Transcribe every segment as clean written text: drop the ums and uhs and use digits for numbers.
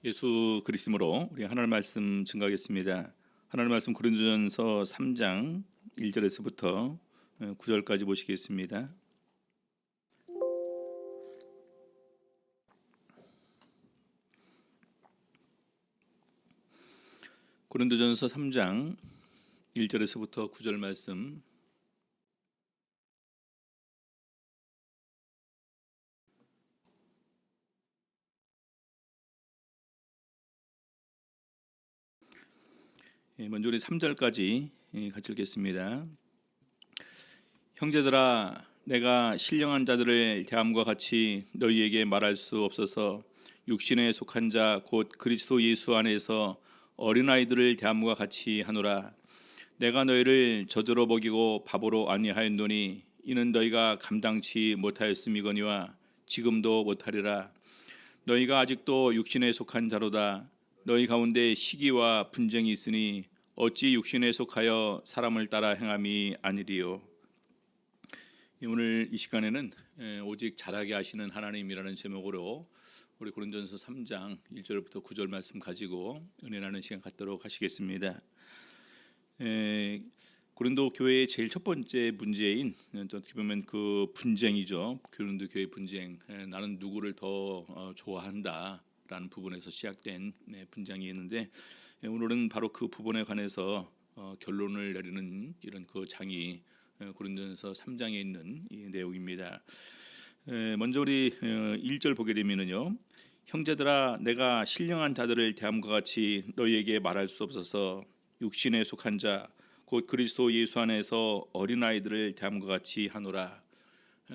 예수 그리스도로 우리 하나님 말씀 증거하겠습니다. 하나님 말씀 고린도전서 3장 1절에서부터 9절까지 보시겠습니다. 고린도전서 3장 1절에서부터 9절 말씀. 먼저 우리 3절까지 같이 읽겠습니다. 형제들아, 내가 신령한 자들을 대함과 같이 너희에게 말할 수 없어서 육신에 속한 자 곧 그리스도 예수 안에서 어린아이들을 대함과 같이 하노라. 내가 너희를 저주로 먹이고 바보로 아니하였노니 이는 너희가 감당치 못하였음이거니와 지금도 못하리라. 너희가 아직도 육신에 속한 자로다. 너희 가운데 시기와 분쟁이 있으니 어찌 육신에 속하여 사람을 따라 행함이 아니리요. 오늘 이 시간에는 오직 잘하게 하시는 하나님이라는 제목으로 우리 고린도전서 3장 1절부터 9절 말씀 가지고 은혜 나누는 시간 갖도록 하시겠습니다. 고린도 교회의 제일 첫 번째 문제인 어떻게 보면 그 분쟁이죠. 고린도 교회 분쟁. 나는 누구를 더 좋아한다라는 부분에서 시작된 분쟁이 있는데 오늘은 바로 그 부분에 관해서 결론을 내리는 이런 그 장이 고린도전서 3장에 있는 이 내용입니다. 먼저 우리 1절 보게 되면은요. 형제들아, 내가 신령한 자들을 대함과 같이 너희에게 말할 수 없어서 육신에 속한 자 곧 그리스도 예수 안에서 어린아이들을 대함과 같이 하노라.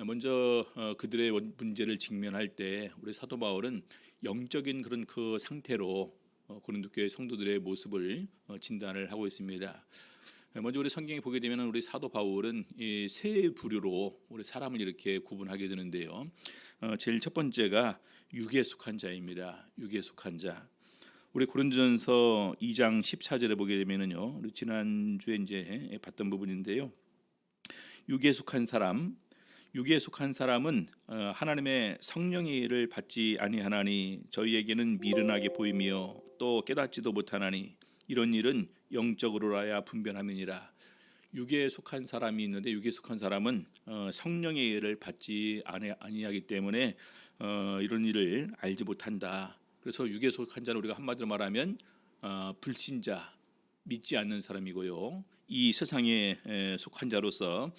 먼저 그들의 문제를 직면할 때 우리 사도 바울은 영적인 그런 그 상태로 고린도 교회 성도들의 모습을 진단을 하고 있습니다. 먼저 우리 성경에 보게 되면 우리 사도 바울은 이 세 부류로 우리 사람을 이렇게 구분하게 되는데요. 제일 첫 번째가 육에 속한 자입니다. 육에 속한 자. 우리 고린도전서 2장 14절에 보게 되면은요. 우리 지난주에 이제 봤던 부분인데요. 육에 속한 사람, 육에 속한 사람은 하나님의 성령의 일을 받지 아니하나니 저희에게는 미련하게 보이며 또 깨닫지도 못하나니 이런 일은 영적으로라야 분별함이니라. 육에 속한 사람이 있는데 육에 속한 사람은 성령의 일을 받지 아니하기 때문에 이런 일을 알지 못한다. 그래서 육에 속한 자는 우리가 한마디로 말하면 불신자, 믿지 않는 사람이고요. 이 세상에 속한 자로서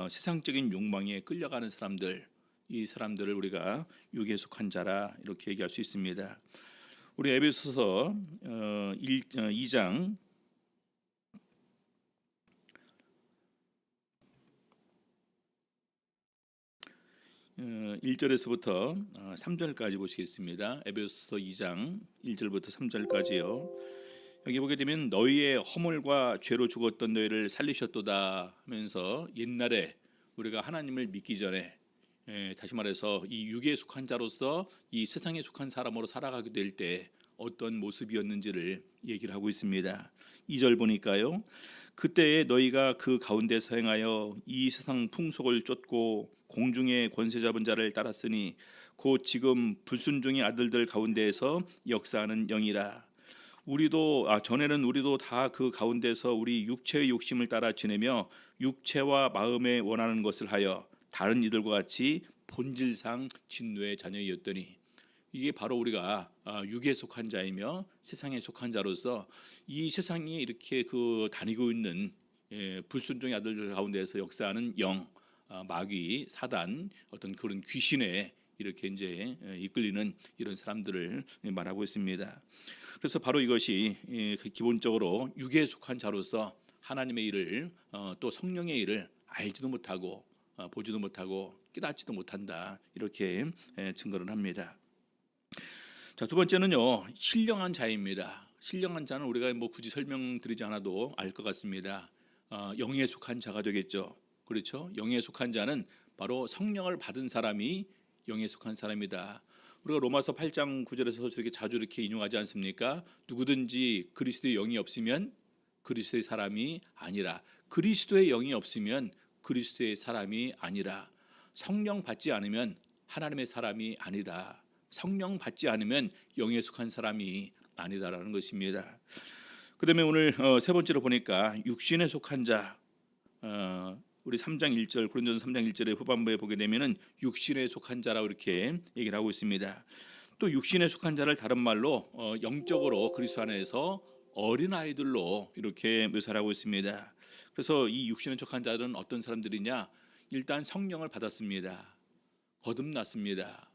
세상적인 욕망에 끌려가는 사람들, 이 사람들을 우리가 육에 속한 자라 이렇게 얘기할 수 있습니다. 우리 에베소서 2장 1절에서부터 3절까지 보시겠습니다. 에베소서 2장 1절부터 3절까지요. 여기 보게 되면 너희의 허물과 죄로 죽었던 너희를 살리셨도다 하면서 옛날에 우리가 하나님을 믿기 전에 다시 말해서 이 육에 속한 자로서 이 세상에 속한 사람으로 살아가게 될 때 어떤 모습이었는지를 얘기를 하고 있습니다. 2절 보니까요. 그때에 너희가 그 가운데서 행하여 이 세상 풍속을 쫓고 공중의 권세 잡은 자를 따랐으니 곧 지금 불순종의 아들들 가운데에서 역사하는 영이라. 우리도 전에는 우리도 다 그 가운데서 우리 육체의 욕심을 따라 지내며 육체와 마음에 원하는 것을 하여 다른 이들과 같이 본질상 진노의 자녀이었더니 이게 바로 우리가 육에 속한 자이며 세상에 속한 자로서 이 세상이 이렇게 그 다니고 있는 불순종의 아들들 가운데서 역사하는 영, 마귀, 사단, 어떤 그런 귀신에 이렇게 이제 이끌리는 이런 사람들을 말하고 있습니다. 그래서 바로 이것이 기본적으로 육에 속한 자로서 하나님의 일을 또 성령의 일을 알지도 못하고 보지도 못하고 깨닫지도 못한다 이렇게 증거를 합니다. 자, 두 번째는요, 신령한 자입니다. 신령한 자는 우리가 뭐 굳이 설명드리지 않아도 알 것 같습니다. 영에 속한 자가 되겠죠. 그렇죠? 영에 속한 자는 바로 성령을 받은 사람이 영에 속한 사람이다. 우리가 로마서 8장 9절에서 저렇게 자주 이렇게 인용하지 않습니까? 누구든지 그리스도의 영이 없으면 그리스도의 사람이 아니라, 그리스도의 영이 없으면 그리스도의 사람이 아니라, 성령 받지 않으면 하나님의 사람이 아니다. 성령 받지 않으면 영에 속한 사람이 아니다라는 것입니다. 그다음에 오늘 세 번째로 보니까 육신에 속한 자, 우리 3장 1절 고린도전서 3장 1절의 후반부에 보게 되면은 육신에 속한 자라고 이렇게 얘기를 하고 있습니다. 또 육신에 속한 자를 다른 말로 영적으로 그리스도 안에서 어린 아이들로 이렇게 묘사를 하고 있습니다. 그래서 이 육신에 속한 자들은 어떤 사람들이냐? 일단 성령을 받았습니다. 거듭났습니다.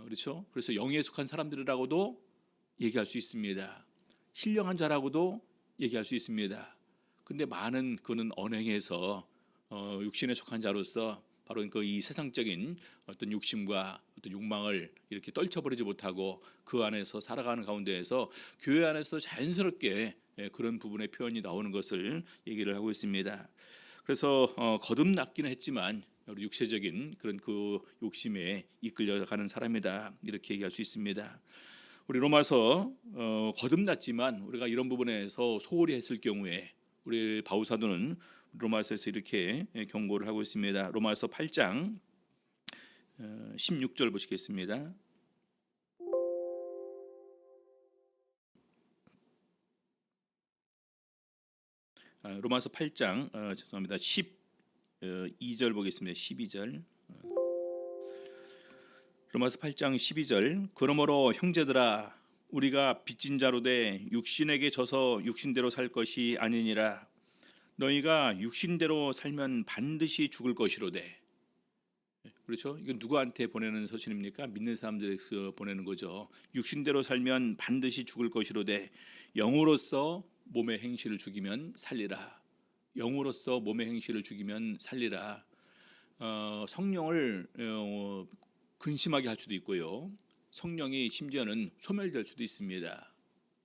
그렇죠? 그래서 영에 속한 사람들이라고도 얘기할 수 있습니다. 신령한 자라고도 얘기할 수 있습니다. 근데 많은 그는 언행에서 육신에 속한 자로서 바로 그 이 세상적인 어떤 욕심과 어떤 욕망을 이렇게 떨쳐버리지 못하고 그 안에서 살아가는 가운데에서 교회 안에서 자연스럽게 그런 부분의 표현이 나오는 것을 얘기를 하고 있습니다. 그래서 거듭났기는 했지만 우리 육체적인 그런 그 욕심에 이끌려가는 사람이다 이렇게 얘기할 수 있습니다. 우리 로마서 거듭났지만 우리가 이런 부분에서 소홀히 했을 경우에 우리 바울 사도는 로마서에서 이렇게 경고를 하고 있습니다. 로마서 8장 16절 보시겠습니다. 로마서 8장 죄송합니다. 12절 보겠습니다. 12절. 로마서 8장 12절. 그러므로 형제들아 우리가 빚진 자로 돼 육신에게 져서 육신대로 살 것이 아니니라. 너희가 육신대로 살면 반드시 죽을 것이로되. 그렇죠? 이건 누구한테 보내는 서신입니까? 믿는 사람들에게 보내는 거죠. 육신대로 살면 반드시 죽을 것이로되 영으로서 몸의 행실을 죽이면 살리라. 영으로서 몸의 행실을 죽이면 살리라. 성령을 근심하게 할 수도 있고요. 성령이 심지어는 소멸될 수도 있습니다.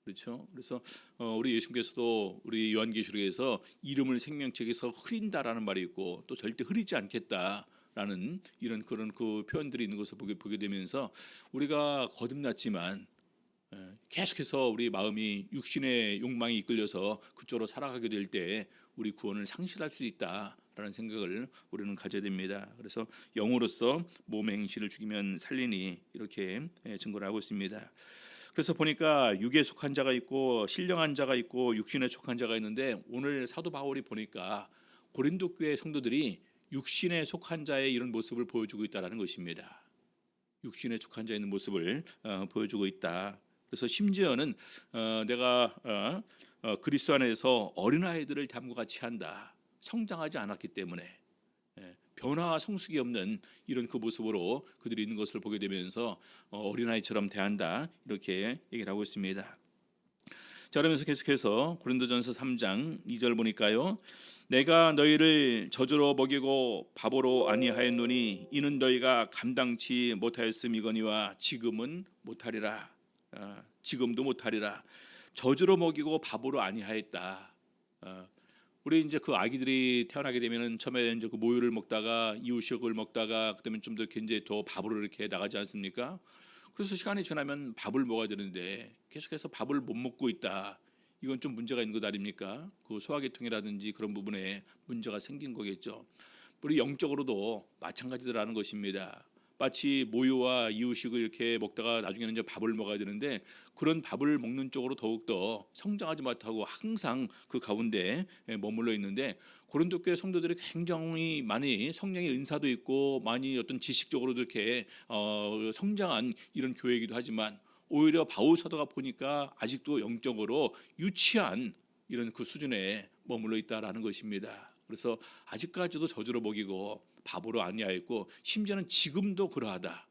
그렇죠? 그래서 우리 예수님께서도 우리 요한계시록에서 이름을 생명책에서 흐린다라는 말이 있고 또 절대 흐리지 않겠다라는 이런 그런 그 표현들이 있는 것을 보게 되면서 우리가 거듭났지만 계속해서 우리 마음이 육신의 욕망이 이끌려서 그쪽으로 살아가게 될 때 우리 구원을 상실할 수 있다라는 생각을 우리는 가져야 됩니다. 그래서 영으로서 몸의 행실을 죽이면 살리니 이렇게 증거를 하고 있습니다. 그래서 보니까 육에 속한 자가 있고 신령한 자가 있고 육신에 속한 자가 있는데 오늘 사도 바울이 보니까 고린도 교회 성도들이 육신에 속한 자의 이런 모습을 보여주고 있다라는 것입니다. 육신에 속한 자의 있는 모습을 보여주고 있다. 그래서 심지어는 내가 그리스도 안에서 어린아이들을 닮고 같이 한다. 성장하지 않았기 때문에 변화와 성숙이 없는 이런 그 모습으로 그들이 있는 것을 보게 되면서 어린아이처럼 대한다 이렇게 얘기를 하고 있습니다. 자, 그러면서 계속해서 고린도전서 3장 2절 보니까요. 내가 너희를 저주로 먹이고 바보로 아니하였노니 이는 너희가 감당치 못하였음이거니와 지금은 못하리라. 지금도 못하리라. 저주로 먹이고 바보로 아니하였다. 우리 이제 그 아기들이 태어나게 되면은 처음에 이제 그 모유를 먹다가 이유식을 먹다가 그다음에 좀 더 이제 더 밥으로 이렇게 나가지 않습니까? 그래서 시간이 지나면 밥을 먹어야 되는데 계속해서 밥을 못 먹고 있다. 이건 좀 문제가 있는 것 아닙니까? 그 소화계통이라든지 그런 부분에 문제가 생긴 거겠죠. 우리 영적으로도 마찬가지라는 것입니다. 마치 모유와 이유식을 이렇게 먹다가 나중에는 이제 밥을 먹어야 되는데 그런 밥을 먹는 쪽으로 더욱더 성장하지 못하고 항상 그 가운데 머물러 있는데 고린도 교회 성도들이 굉장히 많이 성령의 은사도 있고 많이 어떤 지식적으로도 이렇게 성장한 이런 교회이기도 하지만 오히려 바울 사도가 보니까 아직도 영적으로 유치한 이런 그 수준에 머물러 있다라는 것입니다. 그래서 아직까지도 저주로 먹이고 바보로 아니하였고 심지어는 지금도 그러하다.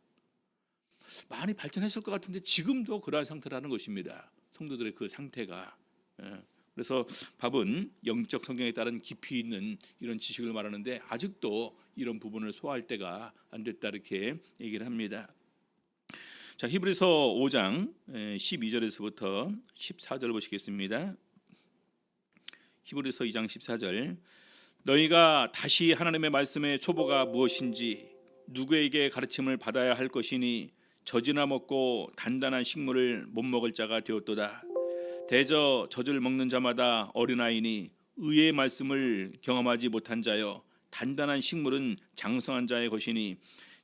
많이 발전했을 것 같은데 지금도 그러한 상태라는 것입니다. 성도들의 그 상태가. 그래서 밥은 영적 성경에 따른 깊이 있는 이런 지식을 말하는데 아직도 이런 부분을 소화할 때가 안 됐다 이렇게 얘기를 합니다. 자, 히브리서 5장 12절에서부터 14절 보시겠습니다. 히브리서 2장 14절. 너희가 다시 하나님의 말씀의 초보가 무엇인지 누구에게 가르침을 받아야 할 것이니 젖이나 먹고 단단한 식물을 못 먹을 자가 되었도다. 대저 젖을 먹는 자마다 어린아이니 의의 말씀을 경험하지 못한 자여 단단한 식물은 장성한 자의 것이니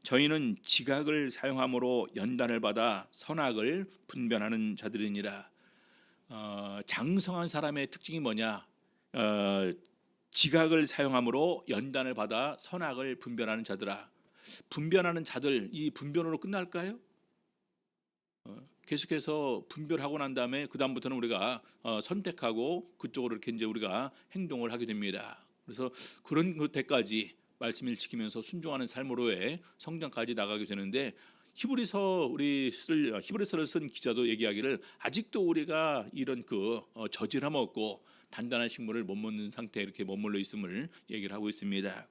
저희는 지각을 사용함으로 연단을 받아 선악을 분별하는 자들이니라. 장성한 사람의 특징이 뭐냐? 지각을 사용함으로 연단을 받아 선악을 분별하는 자들아. 분별하는 자들, 이 분별으로 끝날까요? 계속해서 분별하고 난 다음에 그 다음부터는 우리가 선택하고 그쪽으로 이렇게 이제 우리가 행동을 하게 됩니다. 그래서 그런 때까지 말씀을 지키면서 순종하는 삶으로의 성장까지 나가게 되는데, 히브리서를 쓴 기자도 얘기하기를 아직도 우리가 이런 저질함 없고 단단한 식물을 못 먹는 상태에 이렇게 머물러 있음을 얘기를 하고 있습니다.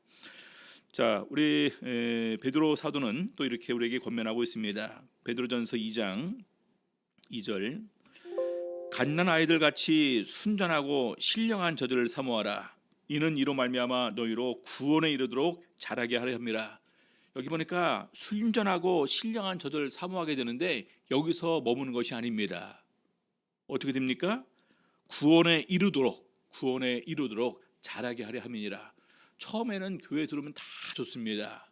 자, 우리 베드로 사도는 또 이렇게 우리에게 권면하고 있습니다. 베드로전서 2장 2절, 갓난 아이들 같이 순전하고 신령한 저들을 사모하라. 이는 이로 말미암아 너희로 구원에 이르도록 자라게 하려 함이라. 여기 보니까 순전하고 신령한 저들 사모하게 되는데 여기서 머무는 것이 아닙니다. 어떻게 됩니까? 구원에 이르도록 자라게 하려 함이니라. 처음에는 교회 들어오면 다 좋습니다.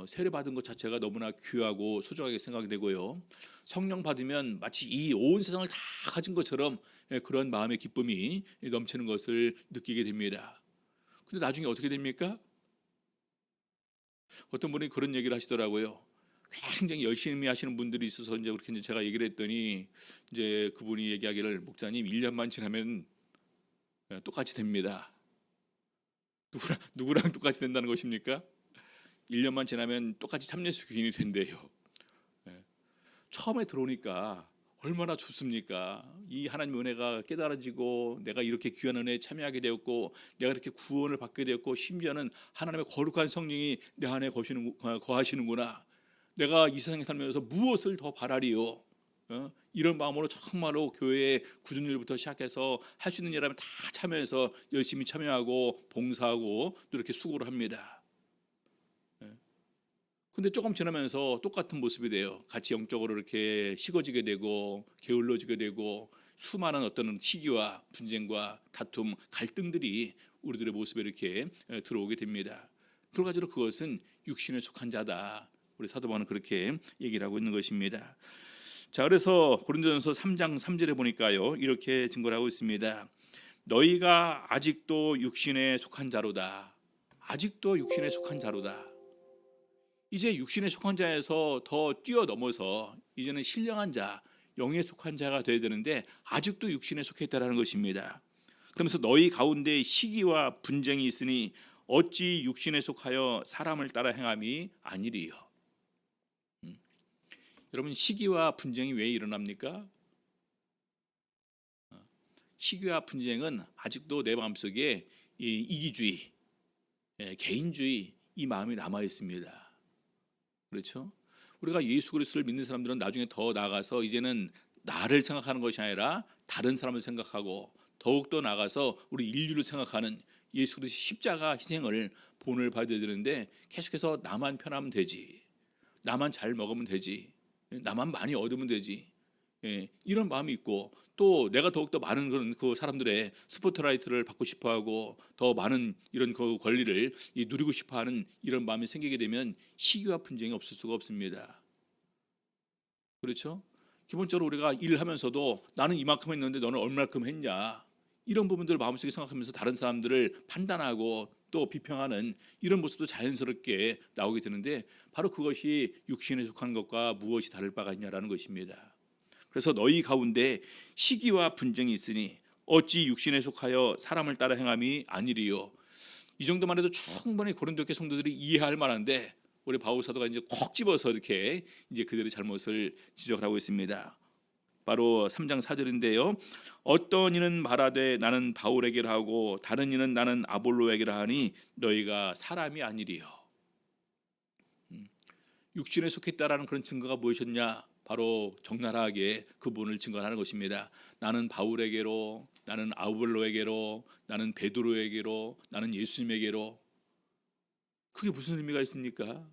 세례 받은 것 자체가 너무나 귀하고 소중하게 생각이 되고요. 성령 받으면 마치 이 온 세상을 다 가진 것처럼 그런 마음의 기쁨이 넘치는 것을 느끼게 됩니다. 근데 나중에 어떻게 됩니까? 어떤 분이 그런 얘기를 하시더라고요. 굉장히 열심히 하시는 분들이 있어서 이제 그렇게 제가 얘기를 했더니 이제 그분이 얘기하기를, 목사님 1년만 지나면 똑같이 됩니다. 누구랑 똑같이 된다는 것입니까? 1년만 지나면 똑같이 참예수 교인이 된대요. 처음에 들어오니까 얼마나 좋습니까? 이 하나님의 은혜가 깨달아지고 내가 이렇게 귀한 은혜에 참여하게 되었고 내가 이렇게 구원을 받게 되었고 심지어는 하나님의 거룩한 성령이 내 안에 거하시는구나. 내가 이 세상에 살면서 무엇을 더 바라리요? 이런 마음으로 정말로 교회의 굳은 일부터 시작해서 할 수 있는 일하면 다 참여해서 열심히 참여하고 봉사하고 또 이렇게 수고를 합니다. 근데 조금 지나면서 똑같은 모습이 돼요. 같이 영적으로 이렇게 식어지게 되고 게을러지게 되고 수많은 어떤 시기와 분쟁과 다툼, 갈등들이 우리들의 모습에 이렇게 들어오게 됩니다. 결과적으로 그것은 육신에 속한 자다. 우리 사도 바울은 그렇게 얘기를 하고 있는 것입니다. 자, 그래서 고린도전서 3장 3절에 보니까요, 이렇게 증거를 하고 있습니다. 너희가 아직도 육신에 속한 자로다. 아직도 육신에 속한 자로다. 이제 육신에 속한 자에서 더 뛰어넘어서 이제는 신령한 자, 영에 속한 자가 되어야 되는데 아직도 육신에 속해 있다는 것입니다. 그러면서 너희 가운데 시기와 분쟁이 있으니 어찌 육신에 속하여 사람을 따라 행함이 아니리요. 여러분, 시기와 분쟁이 왜 일어납니까? 시기와 분쟁은 아직도 내 마음속에 이 이기주의, 개인주의, 이 마음이 남아 있습니다. 그렇죠? 우리가 예수 그리스도를 믿는 사람들은 나중에 더 나아가서 이제는 나를 생각하는 것이 아니라 다른 사람을 생각하고 더욱더 나아가서 우리 인류를 생각하는 예수 그리스도 십자가 희생을 본을 받아야 되는데 계속해서 나만 편하면 되지, 나만 잘 먹으면 되지, 나만 많이 얻으면 되지, 이런 마음이 있고 또 내가 더욱더 많은 그런 그 사람들의 스포트라이트를 받고 싶어하고 더 많은 이런 그 권리를 누리고 싶어하는 이런 마음이 생기게 되면 시기와 분쟁이 없을 수가 없습니다. 그렇죠? 기본적으로 우리가 일하면서도 나는 이만큼 했는데 너는 얼마큼 했냐, 이런 부분들을 마음속에 생각하면서 다른 사람들을 판단하고 또 비평하는 이런 모습도 자연스럽게 나오게 되는데 바로 그것이 육신에 속한 것과 무엇이 다를 바가 있냐라는 것입니다. 그래서 너희 가운데 시기와 분쟁이 있으니 어찌 육신에 속하여 사람을 따라 행함이 아니리요. 이 정도만 해도 충분히 고린도 교회 성도들이 이해할 만한데 우리 바울 사도가 이제 콕 집어서 이렇게 이제 그들의 잘못을 지적하고 있습니다. 바로 3장 4절인데요. 어떤 이는 말하되 나는 바울에게라 하고 다른 이는 나는 아볼로에게라 하니 너희가 사람이 아니리요. 육신에 속했다라는 그런 증거가 무엇이었냐? 바로 적나라하게 그분을 증거하는 것입니다. 나는 바울에게로, 나는 아볼로에게로, 나는 베드로에게로, 나는 예수님에게로. 그게 무슨 의미가 있습니까?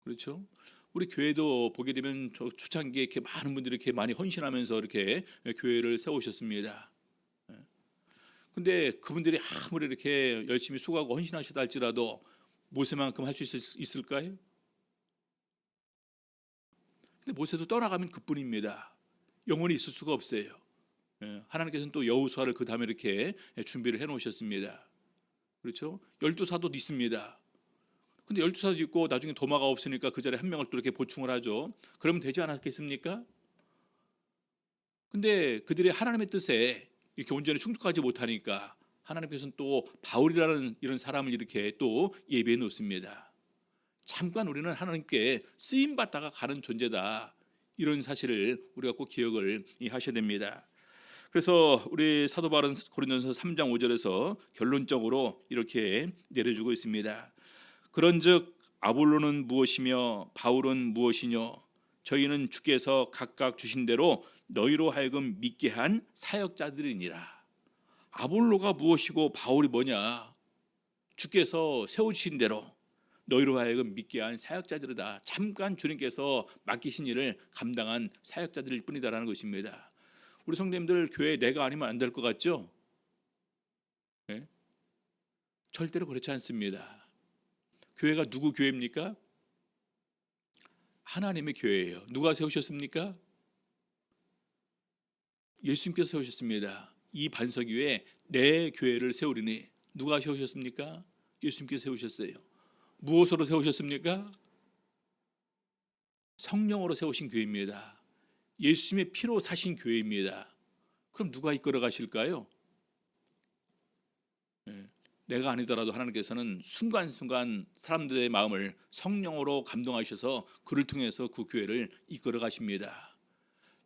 그렇죠? 우리 교회도 보게 되면 초창기에 이렇게 많은 분들이 이렇게 많이 헌신하면서 이렇게 교회를 세우셨습니다. 근데 그분들이 아무리 이렇게 열심히 수고하고 헌신하시다 할지라도 모세만큼 할 수 있을까요? 근데 모세도 떠나가면 그뿐입니다. 영원히 있을 수가 없어요. 하나님께서는 또 여호수아를 그 다음에 이렇게 준비를 해놓으셨습니다. 그렇죠? 12사도 있습니다. 근데 12사도 있고 나중에 도마가 없으니까 그 자리에 한 명을 또 이렇게 보충을 하죠. 그러면 되지 않았겠습니까? 근데 그들의 하나님의 뜻에 이렇게 온전히 충족하지 못하니까 하나님께서는 또 바울이라는 이런 사람을 이렇게 또 예비해 놓습니다. 잠깐 우리는 하나님께 쓰임 받다가 가는 존재다. 이런 사실을 우리가 꼭 기억을 하셔야 됩니다. 그래서 우리 사도 바울은 고린도전서 3장 5절에서 결론적으로 이렇게 내려주고 있습니다. 그런즉 아볼로는 무엇이며 바울은 무엇이뇨? 저희는 주께서 각각 주신 대로 너희로 하여금 믿게 한 사역자들이니라. 아볼로가 무엇이고 바울이 뭐냐? 주께서 세우신 대로 너희로 하여금 믿게 한 사역자들이다. 잠깐 주님께서 맡기신 일을 감당한 사역자들일 뿐이다라는 것입니다. 우리 성도님들 교회 내가 아니면 안 될 것 같죠? 네? 절대로 그렇지 않습니다. 교회가 누구 교회입니까? 하나님의 교회예요. 누가 세우셨습니까? 예수님께서 세우셨습니다. 이 반석 위에 내 교회를 세우리니 누가 세우셨습니까? 예수님께서 세우셨어요. 무엇으로 세우셨습니까? 성령으로 세우신 교회입니다. 예수님의 피로 사신 교회입니다. 그럼 누가 이끌어 가실까요? 내가 아니더라도 하나님께서는 순간순간 사람들의 마음을 성령으로 감동하셔서 그를 통해서 그 교회를 이끌어 가십니다.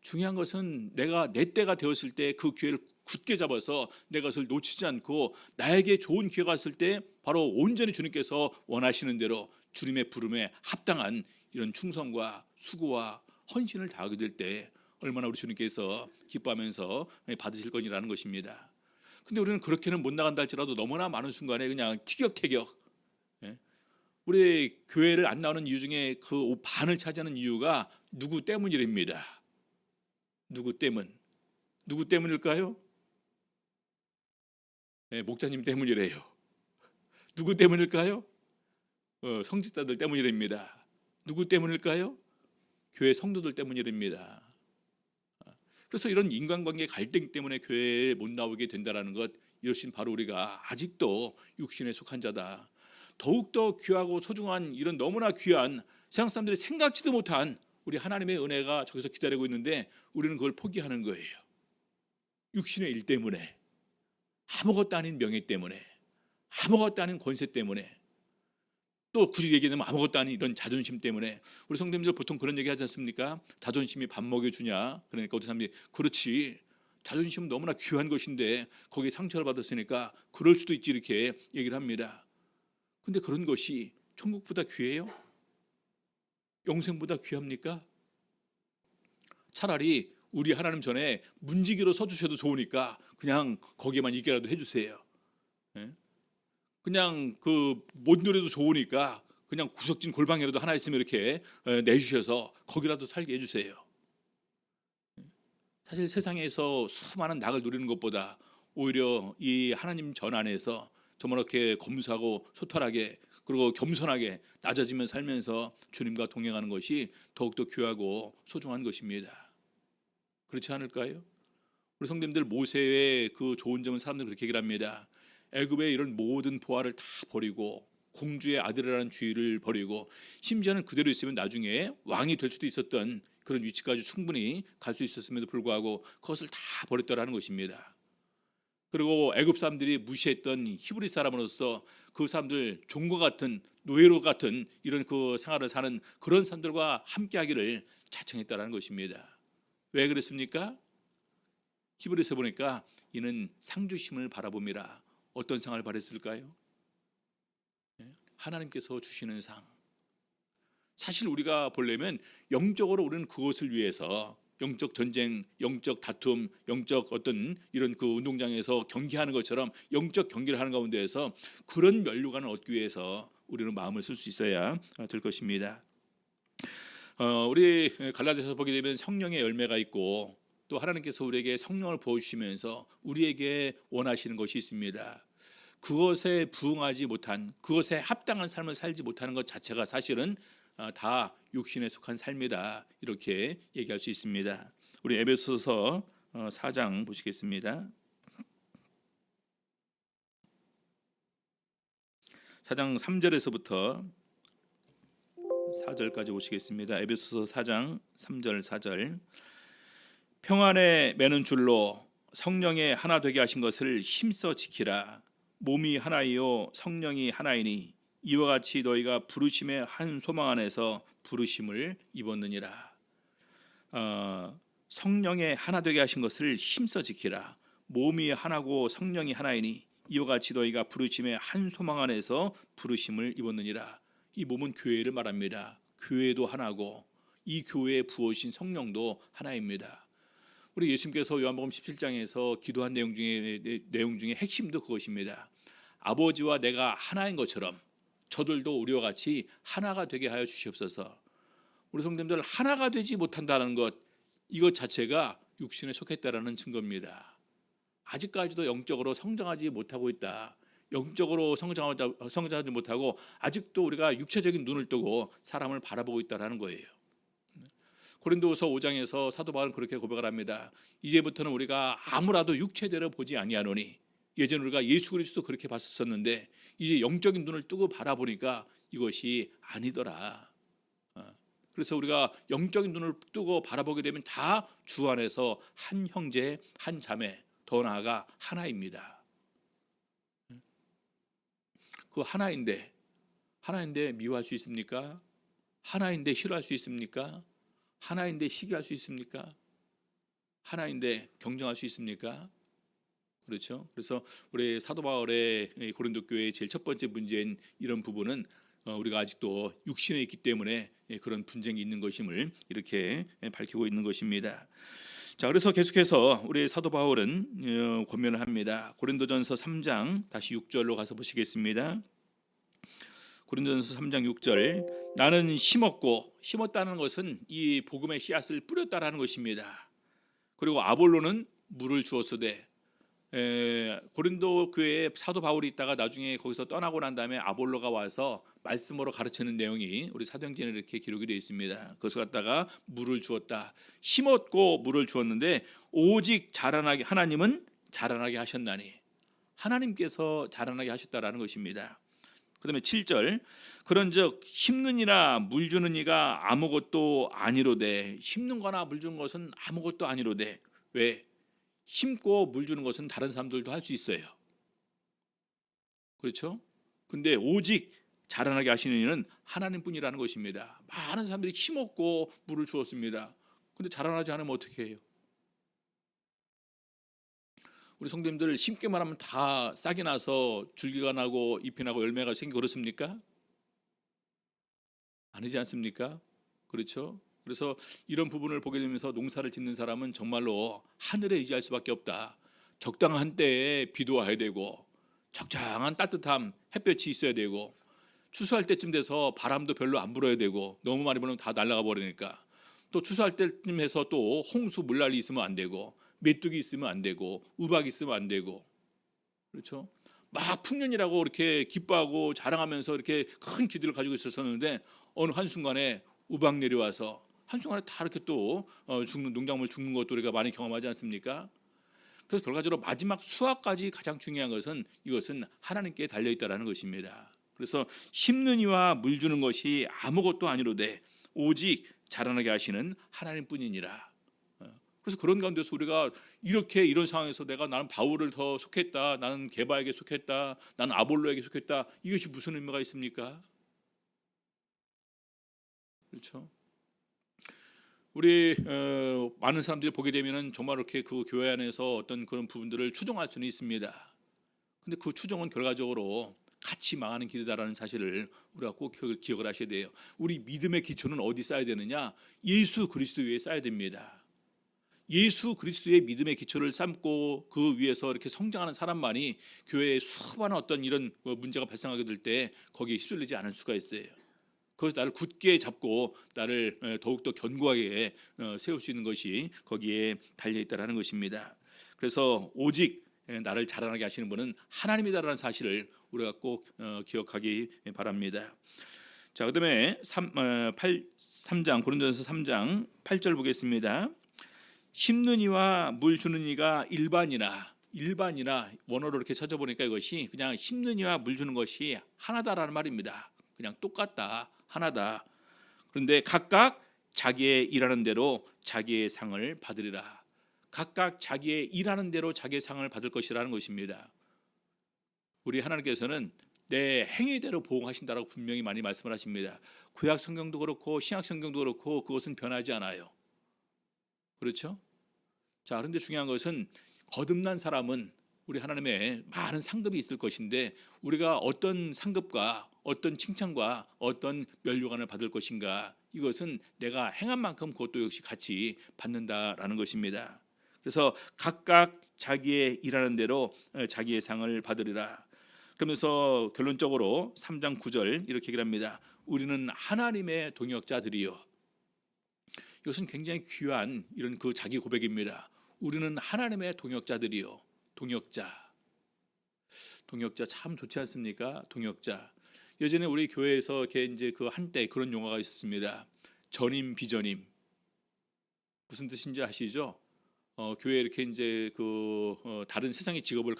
중요한 것은 내가 내 때가 되었을 때 그 교회를 굳게 잡아서 내가 그것을 놓치지 않고 나에게 좋은 기회가 왔을 때 바로 온전히 주님께서 원하시는 대로 주님의 부름에 합당한 이런 충성과 수고와 헌신을 다하게 될 때 얼마나 우리 주님께서 기뻐하면서 받으실 거니라는 것입니다. 근데 우리는 그렇게는 못 나간다 할지라도 너무나 많은 순간에 그냥 티격태격, 우리 교회를 안 나오는 이유 중에 그 반을 차지하는 이유가 누구 때문이랍니다. 누구 때문일까요? 목자님 때문이래요. 누구 때문일까요? 성직자들 때문이랍니다. 누구 때문일까요? 교회 성도들 때문이랍니다. 그래서 이런 인간관계 갈등 때문에 교회에 못 나오게 된다는 것, 이것이 바로 우리가 아직도 육신에 속한 자다. 더욱더 귀하고 소중한 이런 너무나 귀한 세상 사람들이 생각지도 못한 우리 하나님의 은혜가 저기서 기다리고 있는데 우리는 그걸 포기하는 거예요. 육신의 일 때문에, 아무것도 아닌 명예 때문에, 아무것도 아닌 권세 때문에, 또 굳이 얘기하면 아무것도 아닌 이런 자존심 때문에. 우리 성도님들 보통 그런 얘기 하지 않습니까? 자존심이 밥 먹여주냐? 그러니까 어떤 사람들이 그렇지, 자존심은 너무나 귀한 것인데 거기에 상처를 받았으니까 그럴 수도 있지, 이렇게 얘기를 합니다. 근데 그런 것이 천국보다 귀해요? 영생보다 귀합니까? 차라리 우리 하나님 전에 문지기로 서주셔도 좋으니까 그냥 거기에만 있게라도 해주세요. 그냥 그 못 누려도 좋으니까 그냥 구석진 골방이라도 하나 있으면 이렇게 내주셔서 거기라도 살게 해주세요. 사실 세상에서 수많은 낙을 누리는 것보다 오히려 이 하나님 전 안에서 저렇게 검소하고 소탈하게 그리고 겸손하게 낮아지며 살면서 주님과 동행하는 것이 더욱더 귀하고 소중한 것입니다. 그렇지 않을까요? 우리 성도님들 모세의 그 좋은 점은 사람들이 그렇게 얘기를 합니다. 애굽의 이런 모든 보화를 다 버리고 공주의 아들이라는 주의를 버리고 심지어는 그대로 있으면 나중에 왕이 될 수도 있었던 그런 위치까지 충분히 갈 수 있었음에도 불구하고 그것을 다 버렸다라는 것입니다. 그리고 애굽 사람들이 무시했던 히브리 사람으로서 그 사람들 종과 같은 노예로 같은 이런 그 생활을 사는 그런 사람들과 함께하기를 자청했다라는 것입니다. 왜 그랬습니까? 히브리서 보니까 이는 상주심을 바라봄이라. 어떤 상을 바랬을까요? 하나님께서 주시는 상. 사실 우리가 보려면 영적으로 우리는 그것을 위해서 영적 전쟁, 영적 다툼, 영적 어떤 이런 그 운동장에서 경기하는 것처럼 영적 경기를 하는 가운데에서 그런 면류관을 얻기 위해서 우리는 마음을 쓸 수 있어야 될 것입니다. 우리 갈라디아서 보게 되면 성령의 열매가 있고 또 하나님께서 우리에게 성령을 부어주시면서 우리에게 원하시는 것이 있습니다. 그것에 부응하지 못한, 그것에 합당한 삶을 살지 못하는 것 자체가 사실은 다 육신에 속한 삶이다, 이렇게 얘기할 수 있습니다. 우리 에베소서 4장 보시겠습니다. 4장 3절에서부터 4절까지 보시겠습니다. 에베소서 4장 3절 4절. 평안에 매는 줄로 성령의 하나 되게 하신 것을 힘써 지키라. 몸이 하나이요 성령이 하나이니 이와 같이 너희가 부르심의 한 소망 안에서 부르심을 입었느니라. 성령의 하나 되게 하신 것을 힘써 지키라. 몸이 하나고 성령이 하나이니 이와 같이 너희가 부르심의 한 소망 안에서 부르심을 입었느니라. 이 몸은 교회를 말합니다. 교회도 하나고 이 교회에 부어주신 성령도 하나입니다. 우리 예수님께서 요한복음 17장에서 기도한 내용 중에 핵심도 그것입니다. 아버지와 내가 하나인 것처럼 저들도 우리와 같이 하나가 되게 하여 주시옵소서. 우리 성도님들 하나가 되지 못한다는 것, 이것 자체가 육신에 속했다라는 증거입니다. 아직까지도 영적으로 성장하지 못하고 있다. 영적으로 성장하지 못하고 아직도 우리가 육체적인 눈을 뜨고 사람을 바라보고 있다라는 거예요. 고린도후서 5장에서 사도 바울은 그렇게 고백을 합니다. 이제부터는 우리가 아무라도 육체대로 보지 아니하노니, 예전 우리가 예수 그리스도 그렇게 봤었는데 이제 영적인 눈을 뜨고 바라보니까 이것이 아니더라. 그래서 우리가 영적인 눈을 뜨고 바라보게 되면 다 주 안에서 한 형제 한 자매, 더 나아가 하나입니다. 그 하나인데 미워할 수 있습니까? 하나인데 싫어할 수 있습니까? 하나인데 시기할 수 있습니까? 하나인데 경쟁할 수 있습니까? 그렇죠. 그래서 우리 사도 바울의 고린도 교회의 제일 첫 번째 문제인 이런 부분은 우리가 아직도 육신에 있기 때문에 그런 분쟁이 있는 것임을 이렇게 밝히고 있는 것입니다. 자, 그래서 계속해서 우리 사도 바울은 권면을 합니다. 고린도전서 3장 다시 6절로 가서 보시겠습니다. 고린도전서 3장 6절. 나는 심었다는 것은 이 복음의 씨앗을 뿌렸다라는 것입니다. 그리고 아볼로는 물을 주었으되, 고린도 교회에 사도 바울이 있다가 나중에 거기서 떠나고 난 다음에 아볼로가 와서 말씀으로 가르치는 내용이 우리 사도행전에 이렇게 기록이 되어 있습니다. 그것을 갖다가 물을 주었다. 심었고 물을 주었는데 오직 자라나게, 하나님은 자라나게 하셨나니, 하나님께서 자라나게 하셨다라는 것입니다. 그 다음에 7절. 그런즉 심는 이나 물 주는 이가 아무것도 아니로되, 심는 거나 물 주는 것은 아무것도 아니로되. 왜? 심고 물 주는 것은 다른 사람들도 할 수 있어요. 그렇죠? 근데 오직 자라나게 하시는 이는 하나님뿐이라는 것입니다. 많은 사람들이 심었고 물을 주었습니다. 근데 자라나지 않으면 어떻게 해요? 우리 성도님들 심기만 하면 다 싹이 나서 줄기가 나고 잎이 나고 열매가 생기고 그렇습니까? 아니지 않습니까? 그렇죠? 그래서 이런 부분을 보게 되면서 농사를 짓는 사람은 정말로 하늘에 의지할 수밖에 없다. 적당한 때에 비도 와야 되고, 적당한 따뜻함, 햇볕이 있어야 되고, 추수할 때쯤 돼서 바람도 별로 안 불어야 되고, 너무 많이 불면 다 날아가 버리니까, 또 추수할 때쯤 해서 또 홍수 물난리 있으면 안 되고, 메뚜기 있으면 안 되고, 우박 있으면 안 되고, 그렇죠? 막 풍년이라고 이렇게 기뻐하고 자랑하면서 이렇게 큰 기대를 가지고 있었는데 어느 한순간에 우박 내려와서 한순간에 다 이렇게 또 죽는, 농작물 죽는 것도 우리가 많이 경험하지 않습니까? 그래서 결과적으로 마지막 수확까지 가장 중요한 것은, 이것은 하나님께 달려있다라는 것입니다. 그래서 심는 이와 물 주는 것이 아무것도 아니로되 오직 자라나게 하시는 하나님뿐이니라. 그래서 그런 가운데서 우리가 이렇게 이런 상황에서 나는 바울을 더 속했다, 나는 게바에게 속했다, 나는 아볼로에게 속했다, 이것이 무슨 의미가 있습니까? 그렇죠? 우리 많은 사람들이 보게 되면은 정말 이렇게 그 교회 안에서 어떤 그런 부분들을 추정할 수는 있습니다. 근데 그 추정은 결과적으로 같이 망하는 길이다라는 사실을 우리가 꼭 기억을 하셔야 돼요. 우리 믿음의 기초는 어디 쌓아야 되느냐? 예수 그리스도 위에 쌓아야 됩니다. 예수 그리스도의 믿음의 기초를 쌓고 그 위에서 이렇게 성장하는 사람만이 교회에 수많은 어떤 이런 문제가 발생하게 될 때 거기에 휩쓸리지 않을 수가 있어요. 그래서 나를 굳게 잡고 나를 더욱더 견고하게 세울 수 있는 것이 거기에 달려있다라는 것입니다. 그래서 오직 나를 자라나게 하시는 분은 하나님이다라는 사실을 우리가 꼭 기억하기 바랍니다. 자, 그다음에 3장 고린도전서 3장 8절 보겠습니다. 심는 이와 물 주는 이가 일반이나 원어로 이렇게 찾아보니까 이것이 그냥 심는 이와 물 주는 것이 하나다라는 말입니다. 그냥 똑같다, 하나다. 그런데 각각 자기의 일하는 대로 자기의 상을 받으리라. 각각 자기의 일하는 대로 자기의 상을 받을 것이라는 것입니다. 우리 하나님께서는 내 행위대로 보응하신다라고 분명히 많이 말씀을 하십니다. 구약 성경도 그렇고 신약 성경도 그렇고 그것은 변하지 않아요. 그렇죠? 자, 그런데 중요한 것은 거듭난 사람은 우리 하나님의 많은 상급이 있을 것인데 우리가 어떤 상급과 어떤 칭찬과 어떤 면류관을 받을 것인가, 이것은 내가 행한 만큼 그것도 역시 같이 받는다라는 것입니다. 그래서 각각 자기의 일하는 대로 자기의 상을 받으리라. 그러면서 결론적으로 3장 9절 이렇게 얘기를 합니다. 우리는 하나님의 동역자들이요. 이것은 굉장히 귀한 이런 그 자기 고백입니다. 우리는 하나님의 동역자들이요. 동역자 참 좋지 않습니까? 동역자. 예전에 우리 교회에서 이렇게 이제 그 한때 그런 용어가 있었습니다. 전임 비전임. 무슨 뜻인지 아시죠? 교회 이렇게 이제 다른 세상의 직업을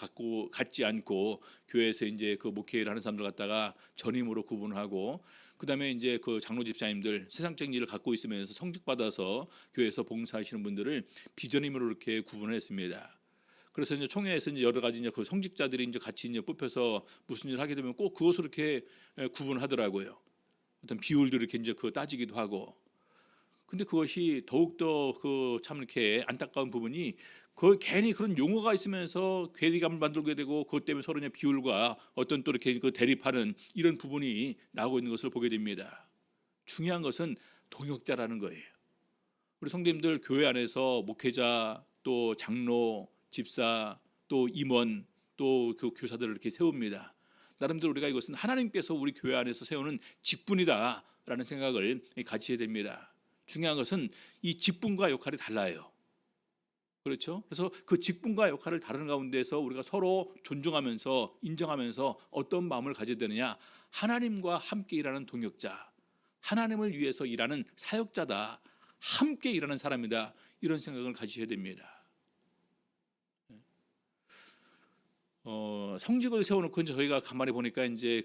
갖지 않고 교회에서 이제 그 목회를 하는 사람들 갖다가 전임으로 구분하고, 그다음에 이제 그 장로 집사님들 세상적인 일을 갖고 있으면서 성직 받아서 교회에서 봉사하시는 분들을 비전임으로 이렇게 구분했습니다. 그래서 이제 총회에서 이제 여러 가지 이제 그 성직자들이 이제 같이 이제 뽑혀서 무슨 일을 하게 되면 꼭 그것을 이렇게 구분하더라고요. 어떤 비율도 이렇게 이제 따지기도 하고. 근데 그것이 더욱더 참 이렇게 안타까운 부분이 괜히 그런 용어가 있으면서 괴리감을 만들게 되고 그것 때문에 서로 비율과 어떤 또 이렇게 대립하는 이런 부분이 나오고 있는 것을 보게 됩니다. 중요한 것은 동역자라는 거예요. 우리 성도님들 교회 안에서 목회자, 또 장로, 집사, 또 임원, 또 그 교사들을 이렇게 세웁니다. 나름대로 우리가 이것은 하나님께서 우리 교회 안에서 세우는 직분이다라는 생각을 가지셔야 됩니다. 중요한 것은 이 직분과 역할이 달라요. 그렇죠? 그래서 그 직분과 역할을 다루는 가운데서 우리가 서로 존중하면서 인정하면서 어떤 마음을 가져야 되느냐? 하나님과 함께 일하는 동역자, 하나님을 위해서 일하는 사역자다, 함께 일하는 사람이다, 이런 생각을 가지셔야 됩니다. 성직을 세워놓고 이제 저희가 가만히 보니까 이제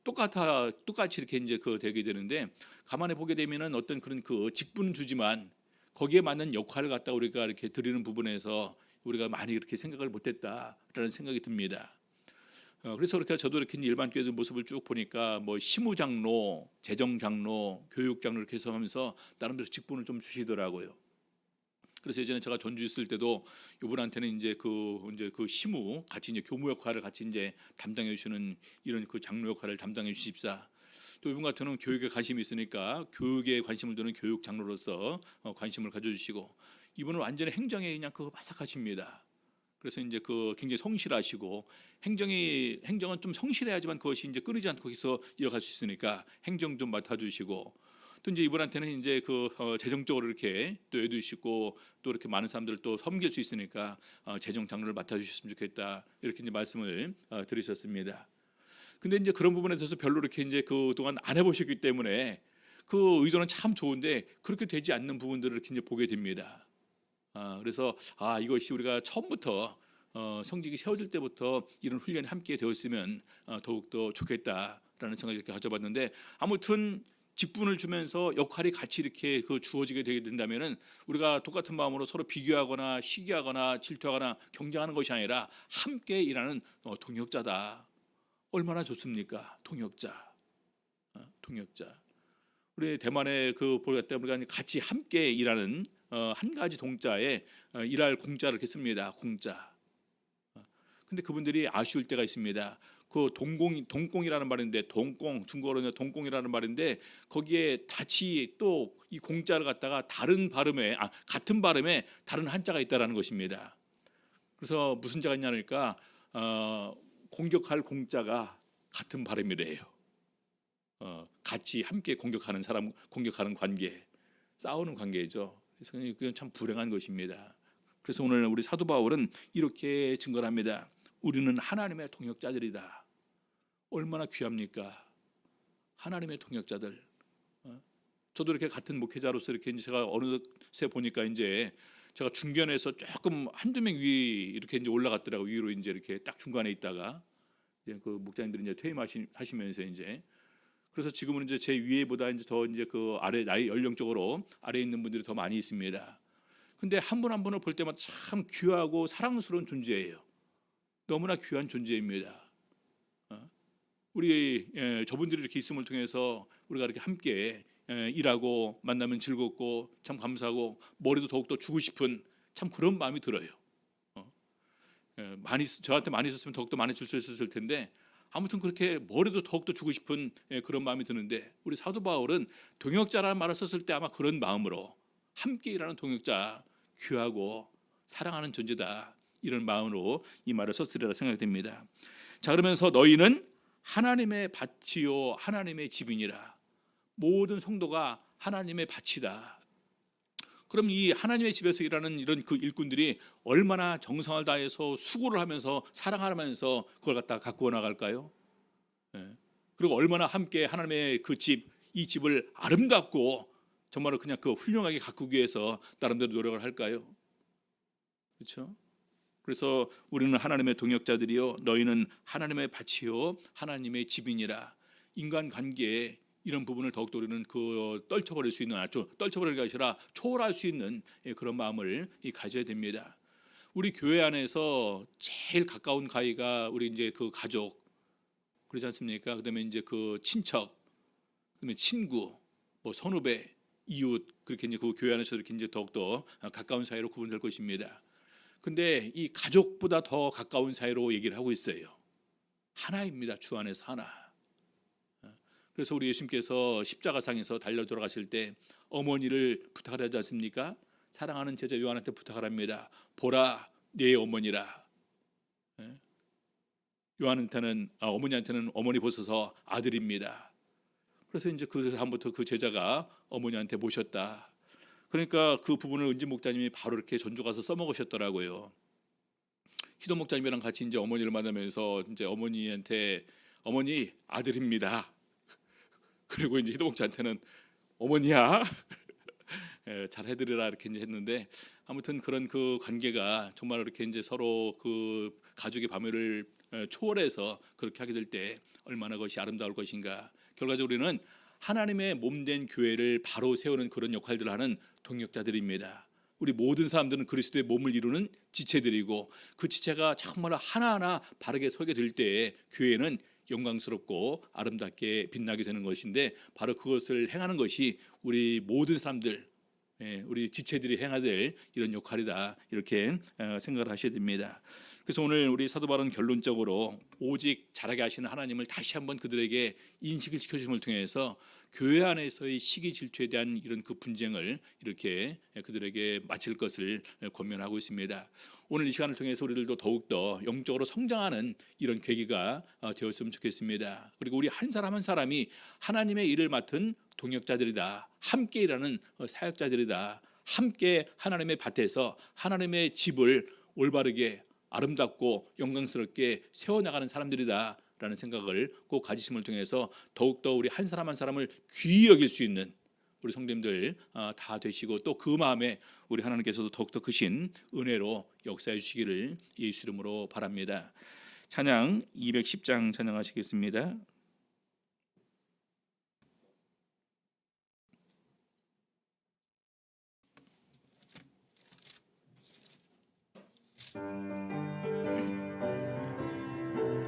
똑같이 이렇게 이제 되게 되는데, 가만히 보게 되면은 어떤 그런 직분은 주지만 거기에 맞는 역할을 갖다 우리가 이렇게 드리는 부분에서 우리가 많이 이렇게 생각을 못했다라는 생각이 듭니다. 그래서 그렇게 저도 이렇게 일반 교회들 모습을 쭉 보니까 뭐 시무장로, 재정장로, 교육장로 이렇게 해서 하면서 나름대로 직분을 좀 주시더라고요. 그래서 예전에 제가 전주 있을 때도 이분한테는 이제 그 시무 같이 이제 교무 역할을 같이 이제 담당해 주시는 이런 장로 역할을 담당해 주십사. 또 이분 같은 경우는 교육에 관심이 있으니까 교육에 관심을 두는 교육 장로로서 관심을 가져주시고, 이분은 완전히 행정에 그냥 바삭하십니다. 그래서 이제 굉장히 성실하시고, 행정은 좀 성실해야지만 그것이 이제 끊이지 않고 거기서 이어갈 수 있으니까 행정 좀 맡아주시고, 또 이제 이분한테는 이제 재정적으로 이렇게 또 해주시고, 또 이렇게 많은 사람들을 또 섬길 수 있으니까 재정 장로를 맡아주셨으면 좋겠다, 이렇게 이제 말씀을 드리셨습니다. 근데 이제 그런 부분에 대해서 별로 이렇게 이제 그동안 안 해보셨기 때문에 그 의도는 참 좋은데 그렇게 되지 않는 부분들을 이렇게 이제 보게 됩니다. 그래서 이것이 우리가 처음부터 성직이 세워질 때부터 이런 훈련이 함께 되었으면 더욱더 좋겠다라는 생각을 이렇게 가져봤는데, 아무튼 직분을 주면서 역할이 같이 이렇게 주어지게 되게 된다면은 우리가 똑같은 마음으로 서로 비교하거나 시기하거나 질투하거나 경쟁하는 것이 아니라 함께 일하는 동역자다. 얼마나 좋습니까? 동역자. 우리 대만의 보다 때문에 우리가 같이 함께 일하는 한 가지 동자에 일할 공자를 이렇게 씁니다. 공자. 근데 그분들이 아쉬울 때가 있습니다. 동공이라는 말인데, 중국어로는 동공이라는 말인데, 거기에 다치 또 이 공자를 갖다가 같은 발음에 다른 한자가 있다라는 것입니다. 그래서 무슨 자가 있냐니까 공격할 공자가 같은 발음이래요. 같이 함께 공격하는 사람, 공격하는 관계, 싸우는 관계죠. 그래서 그건 참 불행한 것입니다. 그래서 오늘 우리 사도 바울은 이렇게 증거를 합니다. 우리는 하나님의 동역자들이다. 얼마나 귀합니까? 하나님의 동역자들. 저도 이렇게 같은 목회자로서 이렇게 이제 제가 어느새 보니까 이제 제가 중견에서 조금 한두 명 위 이렇게 이제 올라갔더라고. 위로 이제 이렇게 딱 중간에 있다가 이제 그 목장님들이 이제 퇴임하시면서 이제 그래서 지금은 이제 제 위에보다 이제 더 이제 그 아래 나이 연령적으로 아래에 있는 분들이 더 많이 있습니다. 근데 한 분 한 분을 볼 때마다 참 귀하고 사랑스러운 존재예요. 너무나 귀한 존재입니다. 우리 저분들이 이렇게 있음을 통해서 우리가 이렇게 함께 일하고 만나면 즐겁고 참 감사하고 머리도 더욱더 주고 싶은 참 그런 마음이 들어요. 많이 저한테 많이 있었으면 더욱더 많이 줄 수 있었을 텐데 아무튼 그렇게 머리도 더욱더 주고 싶은 그런 마음이 드는데 우리 사도 바울은 동역자라는 말을 썼을 때 아마 그런 마음으로 함께 일하는 동역자 귀하고 사랑하는 존재다 이런 마음으로 이 말을 썼으리라 생각됩니다. 자 그러면서 너희는 하나님의 밭이요 하나님의 집이니라. 모든 성도가 하나님의 밭이다. 그럼 이 하나님의 집에서 일하는 이런 그 일꾼들이 얼마나 정성을 다해서 수고를 하면서 사랑하면서 그걸 갖다 가꾸어 나갈까요? 그리고 얼마나 함께 하나님의 그 집, 이 집을 아름답고 정말로 그냥 그 훌륭하게 가꾸기 위해서 나름대로 노력을 할까요? 그렇죠? 그래서 우리는 하나님의 동역자들이요 너희는 하나님의 밭이요 하나님의 집이니라. 인간관계에 이런 부분을 더욱더 우리는 그 떨쳐버릴 수 있는 떨쳐버릴 게 아니라 초월할 수 있는 그런 마음을 가져야 됩니다. 우리 교회 안에서 제일 가까운 가위가 우리 이제 그 가족 그러지 않습니까? 그다음에 이제 그 친척, 그다음에 친구, 뭐 선후배, 이웃 그렇게 이제 그 교회 안에서 이렇게 이제 더욱더 가까운 사이로 구분될 것입니다. 근데 이 가족보다 더 가까운 사이로 얘기를 하고 있어요. 하나입니다. 주 안에서 하나. 그래서 우리 예수님께서 십자가상에서 달려 돌아가실 때 어머니를 부탁을 하지 않습니까? 사랑하는 제자 요한한테 부탁을 합니다. 보라 내 어머니라. 요한한테는 어머니한테는 어머니 보소서 아들입니다. 그래서 이제 그 다음부터 그 제자가 어머니한테 모셨다. 그러니까 그 부분을 은지 목자님이 바로 이렇게 전주 가서 써먹으셨더라고요. 희도 목자님이랑 같이 이제 어머니를 만나면서 이제 어머니한테 어머니 아들입니다. 그리고 이제 희도 목자한테는 어머니야 잘 해드리라 이렇게 이제 했는데 아무튼 그런 그 관계가 정말 이렇게 이제 서로 그 가족의 밤을 초월해서 그렇게 하게 될 때 얼마나 그것이 아름다울 것인가. 결과적으로 우리는 하나님의 몸된 교회를 바로 세우는 그런 역할들을 하는 동역자들입니다. 우리 모든 사람들은 그리스도의 몸을 이루는 지체들이고 그 지체가 정말 하나하나 바르게 서게 될 때에 교회는 영광스럽고 아름답게 빛나게 되는 것인데 바로 그것을 행하는 것이 우리 모든 사람들 우리 지체들이 행해야 될 이런 역할이다 이렇게 생각을 하셔야 됩니다. 그래서 오늘 우리 사도 바울은 결론적으로 오직 잘하게 하시는 하나님을 다시 한번 그들에게 인식을 시켜줌을 통해서 교회 안에서의 시기 질투에 대한 이런 그 분쟁을 이렇게 그들에게 마칠 것을 권면하고 있습니다. 오늘 이 시간을 통해서 우리들도 더욱더 영적으로 성장하는 이런 계기가 되었으면 좋겠습니다. 그리고 우리 한 사람 한 사람이 하나님의 일을 맡은 동역자들이다. 함께 일하는 사역자들이다. 함께 하나님의 밭에서 하나님의 집을 올바르게 아름답고 영광스럽게 세워나가는 사람들이다라는 생각을 꼭 가지심을 통해서 더욱더 우리 한 사람 한 사람을 귀히 여길 수 있는 우리 성도님들 다 되시고 또 그 마음에 우리 하나님께서도 더욱더 크신 은혜로 역사해 주시기를 예수 이름으로 바랍니다. 찬양 210장 찬양하시겠습니다.